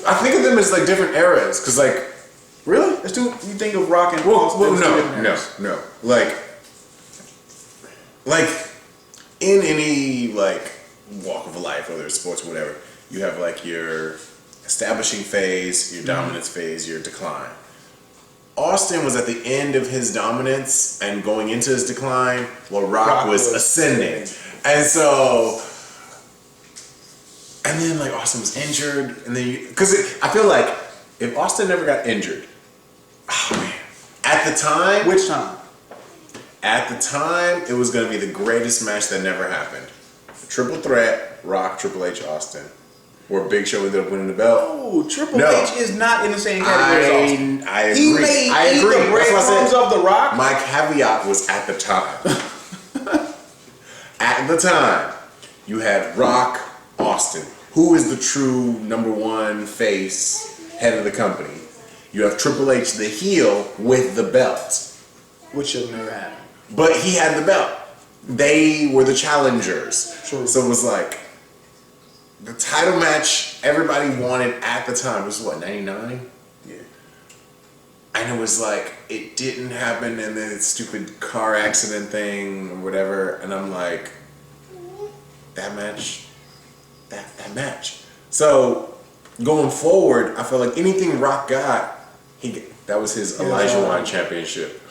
I think of them as like different eras, cause like Really? It's two. You think of Rock and Austin? well, as two different eras. no. Like in any like walk of life, whether it's sports or whatever, you have like your establishing phase, your dominance phase, your decline. Austin was at the end of his dominance and going into his decline, while Rock was ascending. And so, and then like Austin was injured, and then because I feel like if Austin never got injured, oh man, at the time, Which time? at the time, it was gonna be the greatest match that never happened. The triple threat, Rock, Triple H, Austin, where Big Show ended up winning the belt. Oh, Triple No. H is not in the same category as Austin. I agree. He made I agree. the That's what I breadcrumbs said. of The Rock. My caveat was at the time. At the time, you had Rock, Austin, who is the true number one face, head of the company. You have Triple H, the heel, with the belt. Which should never happen. But he had the belt. They were the challengers. True. So it was like, the title match everybody wanted at the time was what, 99? Yeah. And it was like, it didn't happen, and then stupid car accident thing or whatever. And I'm like, that match. So going forward, I feel like anything Rock got, that was his Elijah Wan championship.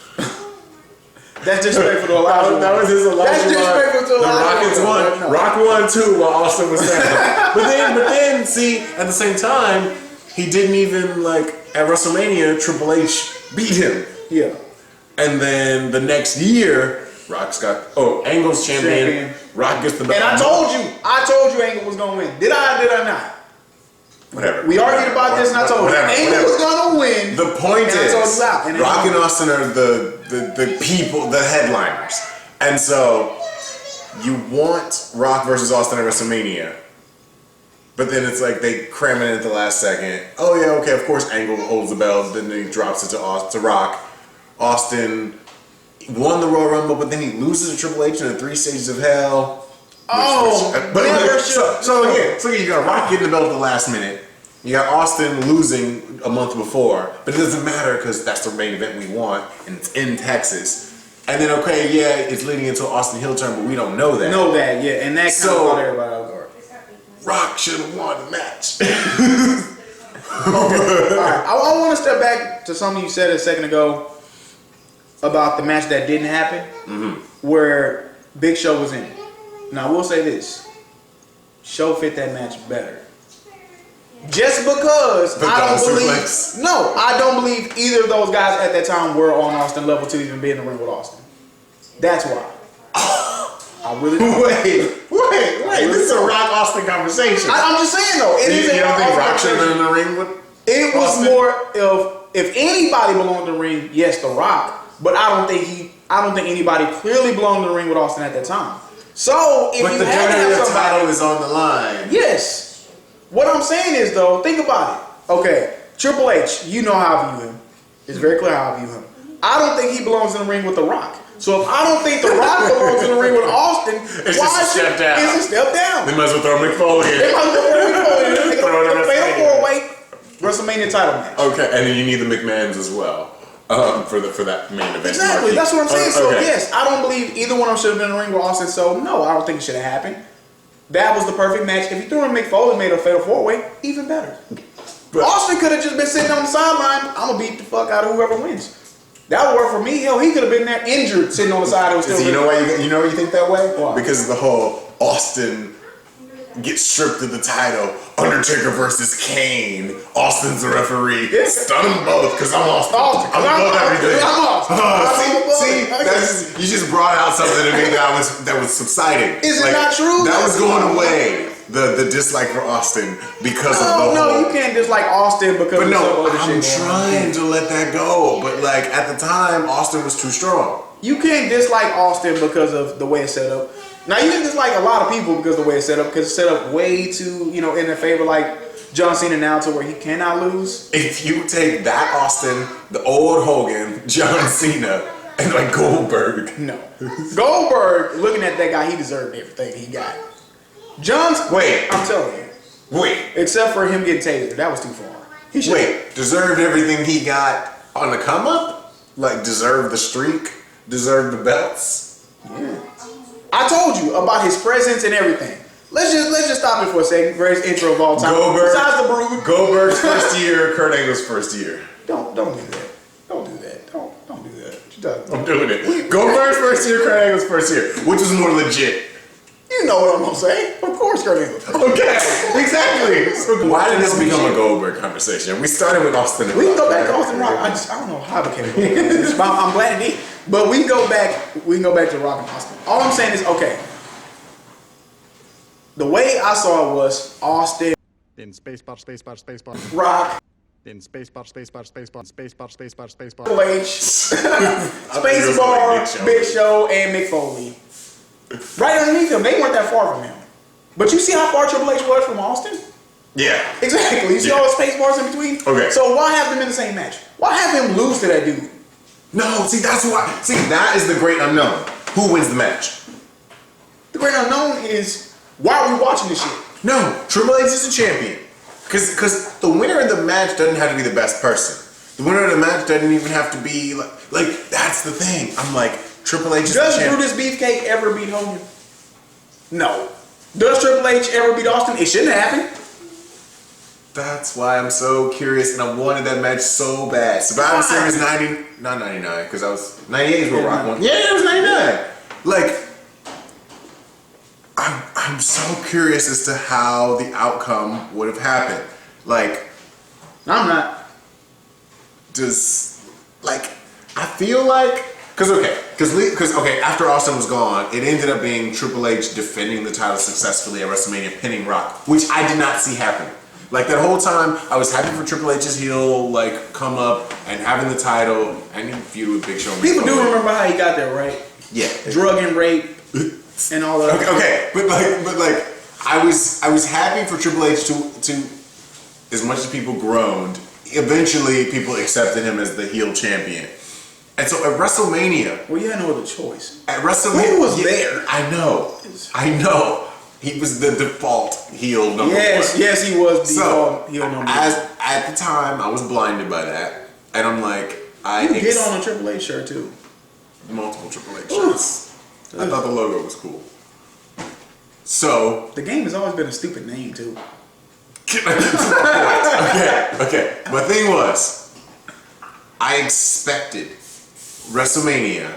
That's disrespectful to Elijah. That was his Elijah That's disrespectful to The Elijah. Rockets won. No. Rock won too while Austin was down. but then, see, at the same time, he didn't even like at WrestleMania. Triple H beat him, Yeah. and then the next year, Rock's got Angle's champion. Rock gets the belt. And I told you Angle was gonna win. Did I not? Whatever. We argued about this, and I told you Angle was gonna win. The point and I told is, you out, and Rock and Austin are the people, the headliners. And so, you want Rock versus Austin at WrestleMania, but then it's like they cram it in at the last second. Oh yeah, okay, of course Angle holds the belt, then he drops it to Rock. Austin won the Royal Rumble, but then he loses to Triple H in the 3 Stages of Hell. So again, you got Rock getting the belt at the last minute. You got Austin losing a month before, but it doesn't matter because that's the main event we want, and it's in Texas. And then it's leading into an Austin heel turn, but we don't know that. And that kind of brought everybody out of guard. Rock should have won the match. Alright, I want to step back to something you said a second ago about the match that didn't happen, where Big Show was in it. Now, I will say this. Show fit that match better. Just because I don't believe either of those guys at that time were on Austin level to even be in the ring with Austin. That's why. I really don't. Wait. This is a Rock Austin conversation. I'm just saying though. You don't think Rock should have been in the ring with It was Austin? more of if anybody belonged in the ring, yes, The Rock. But I don't think anybody clearly belonged in the ring with Austin at that time. So if you had to have somebody, title is on the line. yes. What I'm saying is though, think about it. Okay, Triple H, you know how I view him. It's very clear how I view him. I don't think he belongs in the ring with The Rock. So if I don't think The Rock belongs in the ring with Austin, It's just a step down. It's a step down. They might as well throw Mick Foley in. They might as well throw Mick Foley in. They Throw it in can play the WrestleMania. 4-way WrestleMania title match. Okay, and then you need the McMahons as well for that main event. Exactly, marquee. that's what I'm saying. So Okay. yes, I don't believe either one of them should have been in the ring with Austin. So no, I don't think it should have happened. That was the perfect match. If you threw in Mick Foley and made a fatal 4-way, even better. But- Austin could have just been sitting on the sideline. I'm gonna beat the fuck out of whoever wins. That would work for me. Hell, he could have been there injured, sitting on the side. It was still. You know why you think that way? Why? Because of the whole Austin gets stripped of the title. Undertaker versus Kane. Austin's the referee. Yeah. Stun them both because I'm Austin. Austin, 'cause I'm above everything. I'm Austin. See, you just brought out something to me that was subsiding. Is it not true? That was going away. The dislike for Austin because of the whole. No, you can't dislike Austin because But of some no, other I'm shit going on. trying to let that go. But like at the time, Austin was too strong. You can't dislike Austin because of the way it's set up. Now you can dislike a lot of people because of the way it's set up, because it's set up way too, in their favor, like John Cena now, to where he cannot lose. If you take that Austin, the old Hogan, John Cena, and like Goldberg. No. Goldberg, looking at that guy, he deserved everything he got. John's. Wait. I'm telling you. Wait. Except for him getting tasered, that was too far. He should. Wait. Deserved everything he got on the come up? Like deserved the streak? Deserved the belts? Yeah. I told you about his presence and everything. Let's just stop it for a second. Greatest intro of all time. Goldberg. Besides the Brood. Goldberg's first year, Kurt Angle's first year. Don't do that. Don't do that. Don't do that. What you talking I'm about? doing it. Goldberg's first year, Kurt Angle's first year. Which was more legit? You know what I'm gonna say. Of course, Kurt Angle. Okay, exactly. So why did this become a Goldberg conversation? We started with Austin and We can Rock, go back to right? Austin Rock. I don't know how it became a Goldberg conversation, but I'm glad it did. But we can go back. We can go back to Rock and Austin. All I'm saying is, okay. The way I saw it was Austin, Then spacebar, spacebar, spacebar. Rock, Then spacebar, spacebar, spacebar, spacebar, spacebar, spacebar. Triple H, Spacebar, Big Show, and Mick Foley. Right underneath him, they weren't that far from him. But you see how far Triple H was from Austin? Yeah. Exactly. You see all the space bars in between? Okay. So why have them in the same match? Why have him lose to that dude? No, see, that's why. See, that is the great unknown. Who wins the match? The great unknown is, why are we watching this shit? No, Triple H is the champion. Because the winner of the match doesn't have to be the best person. The winner of the match doesn't even have to be like that's the thing. I'm like, Triple H is the Does champion. Brutus Beefcake ever beat Hogan? No. Does Triple H ever beat Austin? It shouldn't happen. That's why I'm so curious, and I wanted that match so bad. Survivor Why? Series 90, not 99, because I was 98 is where Rock won. Yeah, it was 99. Like, I'm so curious as to how the outcome would have happened. Like, I'm not. I feel like, because after Austin was gone, it ended up being Triple H defending the title successfully at WrestleMania, pinning Rock, which I did not see happen. Like that whole time, I was happy for Triple H's heel come up and having the title and he feud with Big Show. People do remember how he got there, right? Yeah. Drug and rape and all that. Okay, but I was happy for Triple H to as much as people groaned, eventually people accepted him as the heel champion. And so at WrestleMania, Well, you had no other choice. At WrestleMania, Who was there? I know. He was the default heel number one. Yes, he was So, default heel number one. at the time, I was blinded by that, and I'm like, You get on a Triple H shirt too. multiple Triple H shirts. I thought the logo was cool. So, The game has always been a stupid name too. okay. My thing was, I expected WrestleMania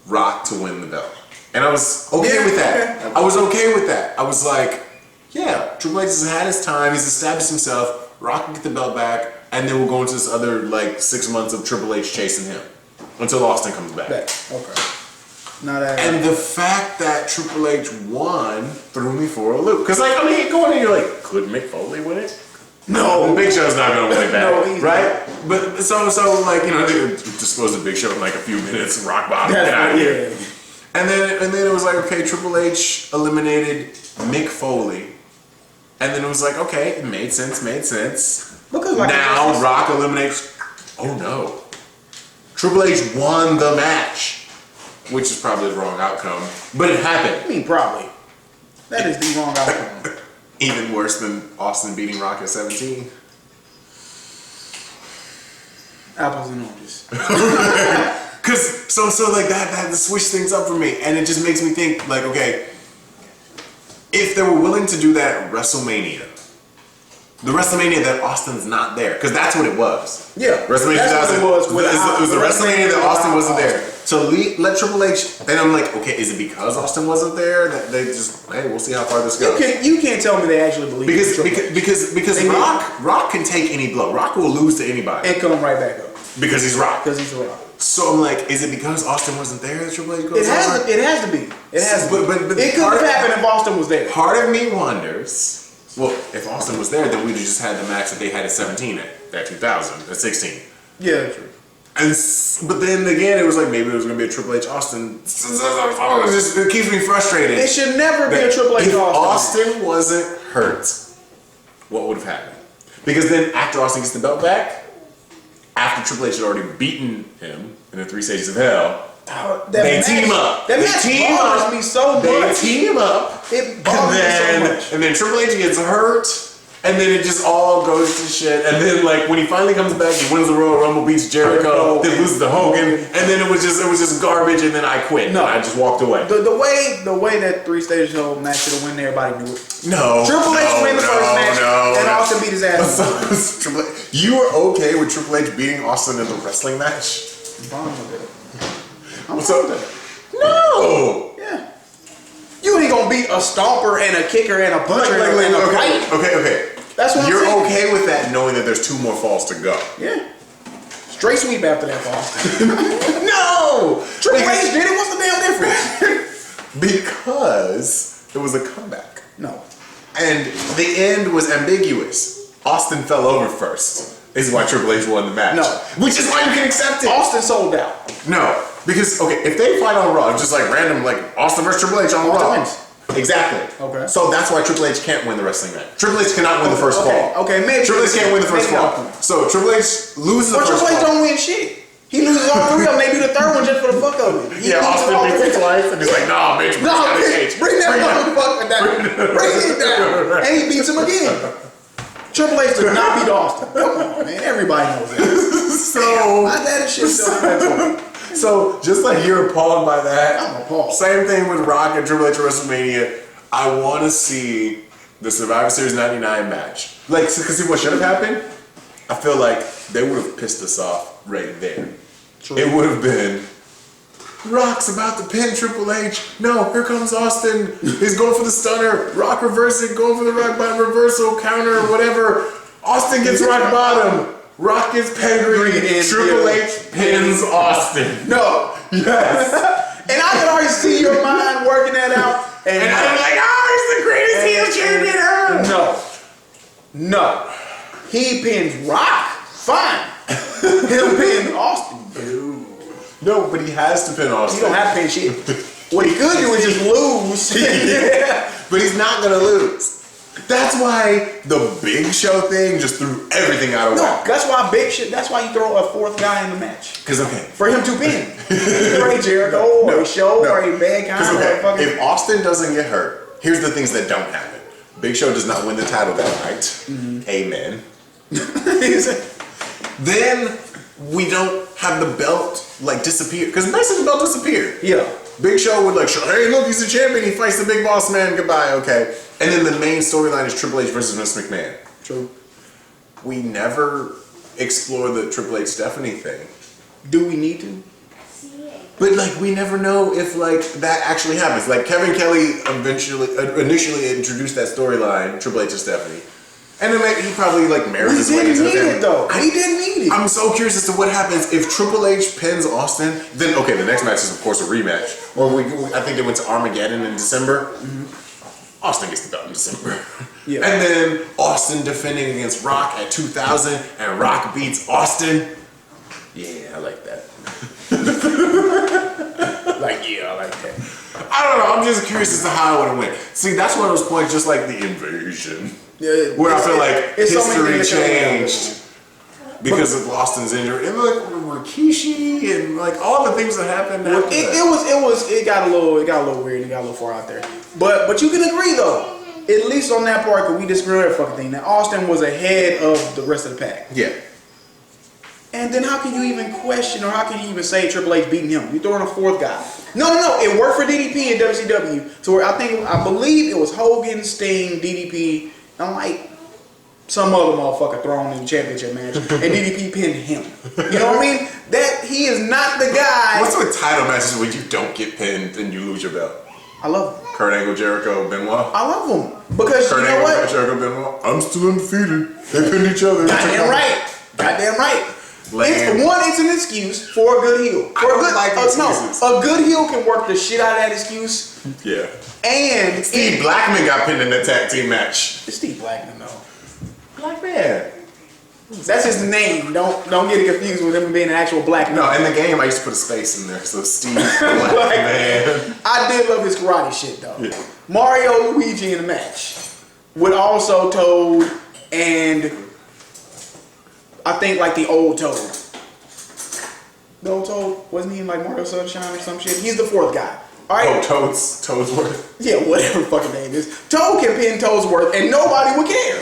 Rock to win the belt. And I was okay with that. Okay. I was okay with that. I was like, yeah, Triple H has had his time. He's established himself. Rock can get the belt back. And then we'll go into this other 6 months of Triple H chasing him until Austin comes back. Okay. Not that. And the fact that Triple H won threw me for a loop. Because, going in, you're like, could Mick Foley win it? No, Big Show's not going to win it back, No, he's right? But so they disposed of Big Show in a few minutes, rock bottom, get out of here. And then it was like, okay, Triple H eliminated Mick Foley, and then it was like, okay, it made sense. Because Now Rock eliminates. Oh no, Triple H won the match, which is probably the wrong outcome, but it happened. I mean, probably. That is the wrong outcome. Even worse than Austin beating Rock at 17. Apples and oranges. Cause so that switch things up for me, and it just makes me think okay, if they were willing to do that at WrestleMania, the WrestleMania that Austin's not there, because that's what it was. Yeah, WrestleMania that's 2000 what it was. it was the WrestleMania that Austin wasn't there. Austin. So let Triple H, and I'm like, okay, is it because Austin wasn't there that they just, hey, we'll see how far this goes? You can't tell me they actually believe it. Because Rock can take any blow. Rock will lose to anybody And come right back up. because he's Rock. Because he's Rock. So I'm like, is it because Austin wasn't there that Triple H goes It has to be. It has to be. But It could have happened if Austin was there. Part of me wonders, well, if Austin was there, then we'd have just had the match that they had at 17 at 2000, at 16. Yeah, true. But then again, it was like maybe it was going to be a Triple H Austin. It keeps me frustrated. It should never be a Triple H If Austin. Austin wasn't hurt, what would have happened? Because then after Austin gets the belt back, after Triple H had already beaten him in the 3 Stages of Hell, they team up. That match bothers me so They much. team up. It bothers me so match. And then Triple H gets hurt. And then it just all goes to shit. And then like when he finally comes back, he wins the Royal Rumble, beats Jericho, then loses to Hogan, and then it was just garbage. And then I quit. No. And I just walked away. The way that 3-stage show match should have win, everybody knew it. No. Triple H win the first match, and Austin beat his ass. Triple H, you were okay with Triple H beating Austin in the wrestling match? I'm fine with it. What's up? No. Yeah. You ain't gonna beat a stomper and a kicker and a puncher and a fight. Okay. That's what You're I'm saying. okay with that, knowing that there's 2 more falls to go. Yeah. Straight sweep after that for Austin. No. Triple H did it. What's the damn difference? Because it was a comeback. No. And the end was ambiguous. Austin fell over first. This is why Triple H won the match. No. Which is why you can accept it. Austin sold out. No. Because, okay, if they fight on Raw, just like random, like Austin versus Triple H on Austin Raw. wins. Exactly. Okay. So that's why Triple H can't win the wrestling match. Triple H cannot win the first fall. Okay, maybe. Triple H can't win the first Maybe fall. not. So Triple H loses the But first Triple H fall. don't win shit. He loses all 3 of them. They do the 3rd one just for the fuck of it. He Yeah, loses Austin all beats three. his wife, and he's like, nah, bitch, No, out of bitch, cage. bring that motherfucker down. Bring it down. And he beats him again. Triple H does not beat Austin. Come on, man. Everybody knows that. So, My daddy shit still happens. so just like you're appalled by that, I'm appalled. same thing with Rock and Triple H at WrestleMania. I want to see the Survivor Series 99 match. Like, because see what should have happened? I feel like they would have pissed us off right there. True. It would have been, Rock's about to pin Triple H. No, here comes Austin. He's going for the stunner. Rock reversing, going for the rock bottom reversal, counter, whatever. Austin gets rock bottom. Rock gets pedigree. And Triple H pins Austin. No. Yes. And I can already see your mind working that out. And I'm like, oh, he's the greatest heel champion ever. No. He pins Rock. Fine. He'll pin Austin. No, but he has to pin He Austin. don't have to pin shit. What he could do is just lose. But he's not gonna lose. That's why the Big Show thing just threw everything out of No, whack. that's why big shit. That's why you throw a 4th guy in the match Because okay, for him to pin. For a Jericho or a Show or a Mankind or a okay, fucking. if Austin doesn't get hurt, here's the things that don't happen. Big Show does not win the title that night. Mm-hmm. Amen. Then we don't have the belt like disappear because basically the belt disappeared. Yeah. Big Show would like show, hey look, he's the champion. He fights the Big Boss Man. Goodbye. Okay. And then the main storyline is Triple H versus Vince McMahon. True. We never explore the Triple H Stephanie thing. Do we need to? But like we never know if like that actually happens. Like Kevin Kelly initially introduced that storyline, Triple H and Stephanie, and then like, he probably like married We his way didn't into the need family. it though. We didn't need it. I'm so curious as to what happens if Triple H pins Austin. Then okay, the next match is of course a rematch. Or I think they went to Armageddon in December. Austin gets the belt in December. Yeah. And then Austin defending against Rock at 2000, and Rock beats Austin. Yeah, I like that. I like that. I don't know. I'm just curious as to how it would went. See, that's one of those points, just like the invasion, Yeah, where I feel like it's so many history things changed because of Austin's injury, and like Rikishi and like all the things that happened. After that. It got a little weird. It got a little far out there. But you can agree though, at least on that part, because we disagree on that fucking thing. That Austin was ahead of the rest of the pack. Yeah. And then how can you even question or how can you even say Triple H beating him? You throwing a 4th guy. No. It worked for DDP in WCW to where I believe it was Hogan, Sting, DDP, and like some other motherfucker thrown in the championship match, and DDP pinned him. You know what I mean? That he is not the guy. What's with title matches where you don't get pinned and you lose your belt? I love him. Kurt Angle, Jericho, Benoit. I love him because Kurt you know Angle, what? Jericho, Benoit. I'm still undefeated. They pinned each other. Goddamn right. Lame. It's an excuse for a good heel. I don't like excuses. A good heel can work the shit out of that excuse. Yeah. And Steve Blackman got pinned in the tag team match. It's Steve Blackman though. Blackman. That's his name. Don't get it confused with him being an actual black man. No, in the game I used to put a space in there, so Steve Blackman. I did love his karate shit though. Yeah. Mario Luigi in the match with also Toad and I think like the old Toad. The old Toad, wasn't he in like Mario Sunshine or some shit? He's the 4th guy. All right. Oh, Toadsworth. Yeah, whatever fucking name is. Toad can pin Toadsworth and nobody would care.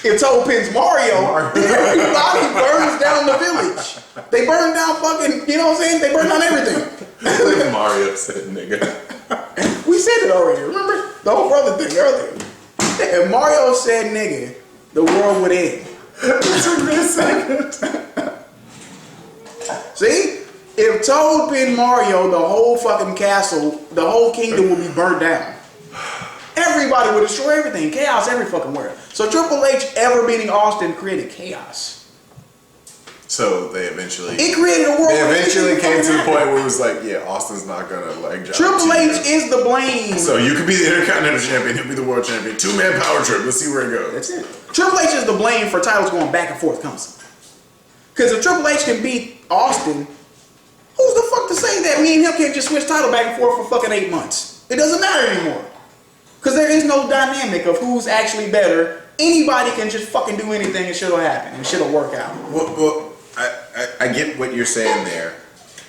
If Toad pins Mario, everybody burns down the village. They burn down fucking, you know what I'm saying? They burn down everything. Mario said nigga. We said it already, remember? The whole brother thing earlier. If Mario said nigga, the world would end. It took me a second. See? If Toad pinned Mario, the whole fucking castle, the whole kingdom would be burnt down. Everybody would destroy everything. Chaos every fucking where. So Triple H ever beating Austin created chaos. So they eventually. It created a world. They where eventually came to the happen. point where it was like, yeah, Austin's not gonna like. Triple H is the blame. So you could be the Intercontinental Champion, he'll be the World Champion. 2-man power trip. Let's see where it goes. That's it. Triple H is the blame for titles going back and forth constantly. Because if Triple H can beat Austin, who's the fuck to say that me and him can't just switch title back and forth for fucking 8 months? It doesn't matter anymore. Because there is no dynamic of who's actually better. Anybody can just fucking do anything and shit'll happen and shit'll work out. Well, I get what you're saying there.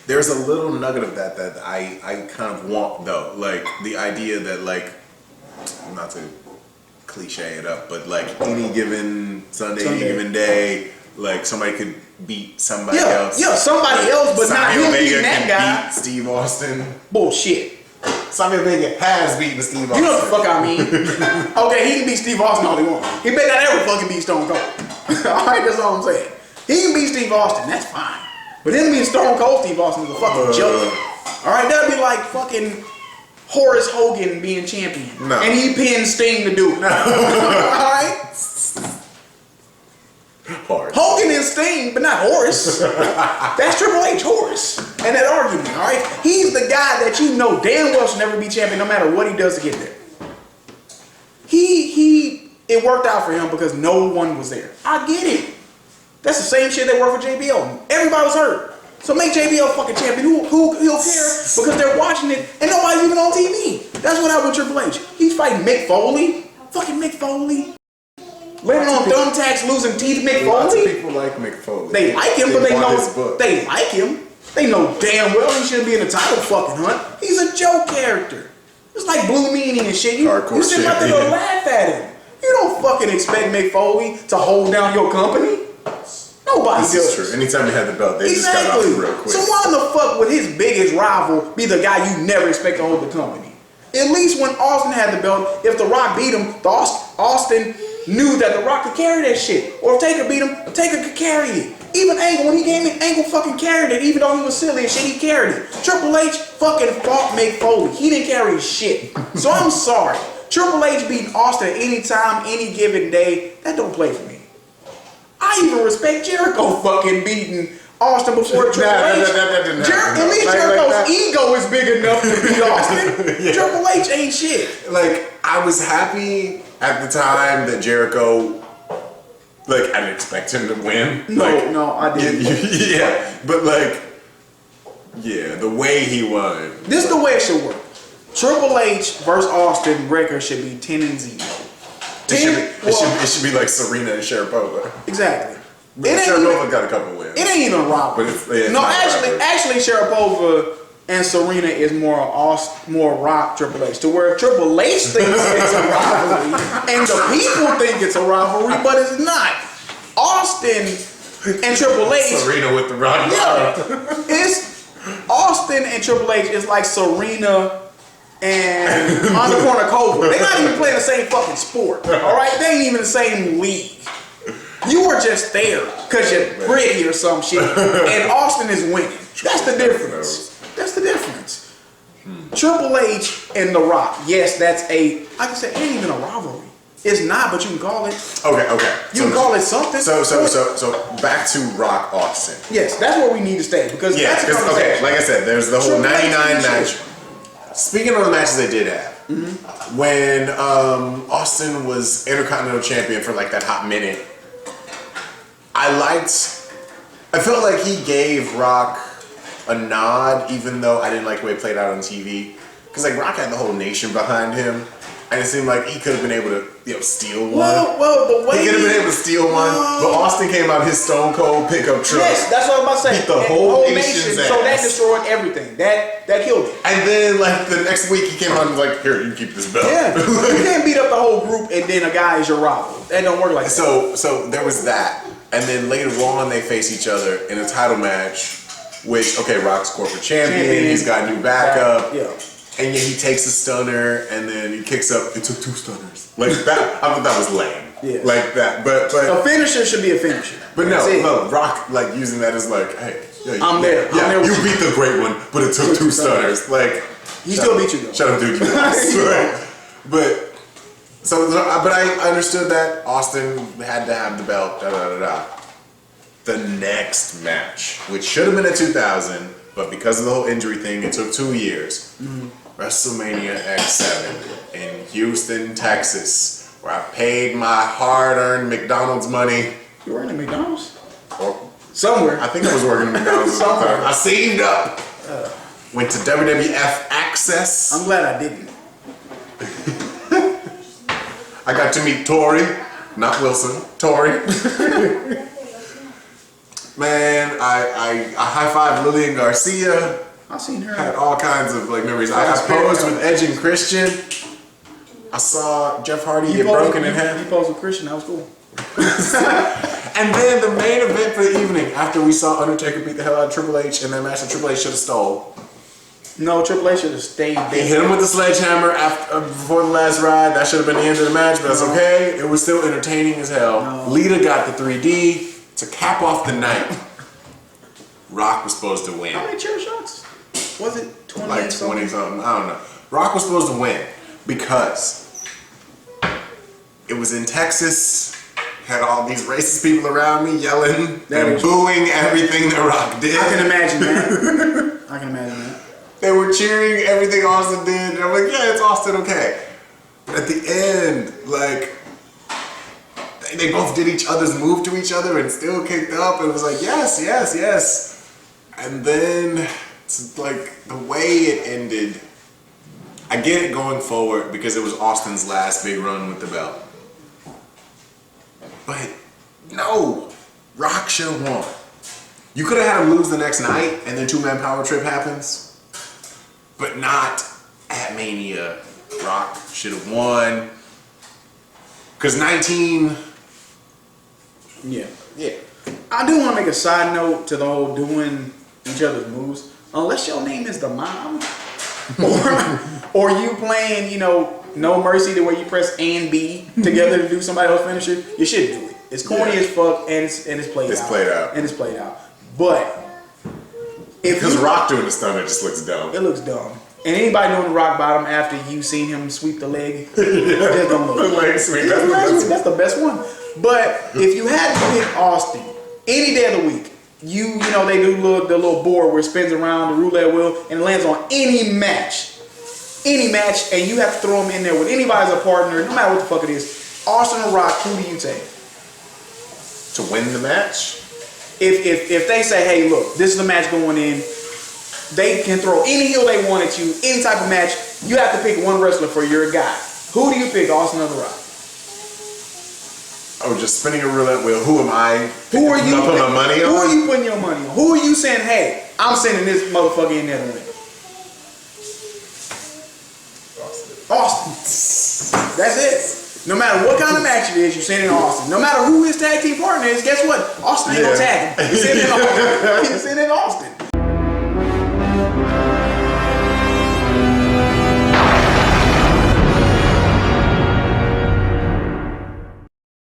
There's a little nugget of that I kind of want though. Like the idea that like, not to cliche it up, but like any given Sunday, any given day, like somebody could beat somebody else. Yeah, somebody else, but not him beating that guy. Beat Steve Austin. Bullshit. Sammy Vega has beaten Steve Austin. You know what the fuck I mean? Okay, he can beat Steve Austin all he wants. He better not ever fucking beat Stone Cold. Alright, that's all I'm saying. He can beat Steve Austin, that's fine. But him being Stone Cold Steve Austin is a fucking joke. Alright, that'd be like fucking Horace Hogan being champion. No. And he pinned Sting to do it. No. Alright? Hogan is Sting, but not Horace. That's Triple H, Horace. And that argument, alright? He's the guy that you know damn well should never be champion no matter what he does to get there. It worked out for him because no one was there. I get it. That's the same shit that worked for JBL. Everybody was hurt. So make JBL fucking champion. He'll care because they're watching it and nobody's even on TV. That's what happened with Triple H. He's fighting Mick Foley. Fucking Mick Foley. Landing on thumbtacks, losing teeth, Mick Lots of Foley. people like Mick Foley. They like him, but they want his know book. they like him. They know damn well he shouldn't be in the title fucking hunt. He's a joke character. It's like Blue Meanie and shit. You sit right there and laugh at him. You don't fucking expect Mick Foley to hold down your company. Nobody This does. is true. Anytime they had the belt, they just got off real quick. So why the fuck would his biggest rival be the guy you never expect to hold the company? At least when Austin had the belt, if The Rock beat him, Austin knew that The Rock could carry that shit. Or if Taker beat him, Taker could carry it. Even Angle, when he came in, Angle fucking carried it. Even though he was silly and shit, he carried it. Triple H fucking fought Mick Foley. He didn't carry shit. So I'm sorry. Triple H beating Austin any time, any given day, that don't play for me. I even respect Jericho fucking beating Austin before Triple H. That didn't happen. At least Jericho's ego is big enough to beat Austin. Yeah. Triple H ain't shit. Like, I was happy at the time that Jericho, like, I didn't expect him to win. No, I didn't. Yeah, but like, yeah, the way he won. This is the way it should work. Triple H versus Austin record should be 10-0. It should be like Serena and Sharapova. Exactly. But Sharapova got a couple wins. It ain't even a rivalry. But it's no, not actually, Sharapova and Serena is more Rock Triple H. To where Triple H thinks it's a rivalry, and the people think it's a rivalry, but it's not. Austin and Triple H. Serena with the Rock. Yeah, it's Austin and Triple H is like Serena and Anna Kournikova. They're not even playing the same fucking sport. All right, they ain't even the same league. You were just there because you're pretty or some shit, and Austin is winning. That's the difference. That's the difference. Triple H and The Rock. Yes, that's like I said, it ain't even a rivalry. It's not, but you can call it. Okay. You can call it something. So back to Rock Austin. Yes, that's where we need to stay because that's a conversation. Okay, like I said, there's the whole Triple H 99 match. Speaking of the matches they did have, when Austin was Intercontinental Champion for like that hot minute, I felt like he gave Rock a nod, even though I didn't like the way it played out on TV. Because like Rock had the whole nation behind him, and it seemed like he could have been able to, steal one. Well, the way He could have been able to steal one, but Austin came out his Stone Cold pickup truck. Yes, that's what I was about to say. Beat the whole nation's So that ass. destroyed everything. That killed it. And then, like, the next week he came out and was like, here, you keep this belt. Yeah, you can't beat up the whole group and then a guy is your rival. That don't work like that. So there was that. And then later on, they face each other in a title match, which, okay, Rock's corporate champion. He's got new backup. Yeah. And yet he takes a stunner and then he kicks up. It took 2 stunners. Like that, I thought that was lame. Yeah. Like that. But A finisher should be a finisher. But That's it. no, Rock like using that as like, hey, yeah, I'm there. Yeah, I'm there with you beat the great one, but it took 2 stunners. Like He still beat you though. shut him, dude. You lost. But I understood that Austin had to have the belt. Da da da da. The next match, which should have been a 2000, but because of the whole injury thing, it took 2 years. WrestleMania X7 in Houston, Texas, where I paid my hard-earned McDonald's money. You working at McDonald's? Or Somewhere. I think I was working at McDonald's at the time. I saved up. Went to WWF Access. I'm glad I didn't. I got to meet Tori, not Wilson. Tori. Man, I high-fived Lillian Garcia. I seen her. Had all kinds of like memories. I posed with Edge and Christian. I saw Jeff Hardy get broken in half. You posed with Christian. That was cool. And then the main event for the evening, after we saw Undertaker beat the hell out of Triple H in that match that Triple H should have stole. No, Triple H should have stayed They there. hit him with the sledgehammer after, before the last ride. That should have been the end of the match, but that's okay. It was still entertaining as hell. No. Lita got the 3D to cap off the night. Rock was supposed to win. How many chair shots? Was it 20? Like 20 something. I don't know. Rock was supposed to win because it was in Texas. Had all these racist people around me yelling and booing everything that Rock did. I can imagine that. I can imagine that. They were cheering everything Austin did. And I'm like, yeah, it's Austin, okay. But at the end, like, they both did each other's move to each other and still kicked up. And it was like, yes, yes, yes. And then, it's like, the way it ended, I get it going forward because it was Austin's last big run with the belt. But, no, Rock should have won. You could have had him lose the next night and then 2-man power trip happens. But not at Mania. Rock should have won. Because 19... Yeah. Yeah. I do want to make a side note to the whole doing each other's moves. Unless your name is the Mom, or you playing, you know, No Mercy, the way you press and B together to do somebody else's finisher, you should do it. It's corny as fuck, and it's played out. It's played out. And it's played out. But if Because you- Rock doing the stunner just looks dumb. it looks dumb. And anybody doing the rock bottom after you seen him sweep the leg, just don't look. The leg sweep, That's the best one. But if you had to pick Austin any day of the week, you know they do the little board where it spins around the roulette wheel and it lands on any match, and you have to throw them in there with anybody as a partner, no matter what the fuck it is. Austin or Rock, who do you take? To win the match? If they say, hey, look, this is the match going in, they can throw any heel they want at you, any type of match. You have to pick one wrestler for your guy. Who do you pick, Austin or The Rock? Oh, just spinning a roulette wheel. Who am I? Who are you? I'm putting my money on? Who are you putting your money on? Who are you saying, hey, I'm sending this motherfucker in there to win? Austin. That's it. No matter what kind of match it is, you send in Austin. No matter who his tag team partner is, guess what? Austin ain't gonna tag him. You send in Austin. You send in Austin.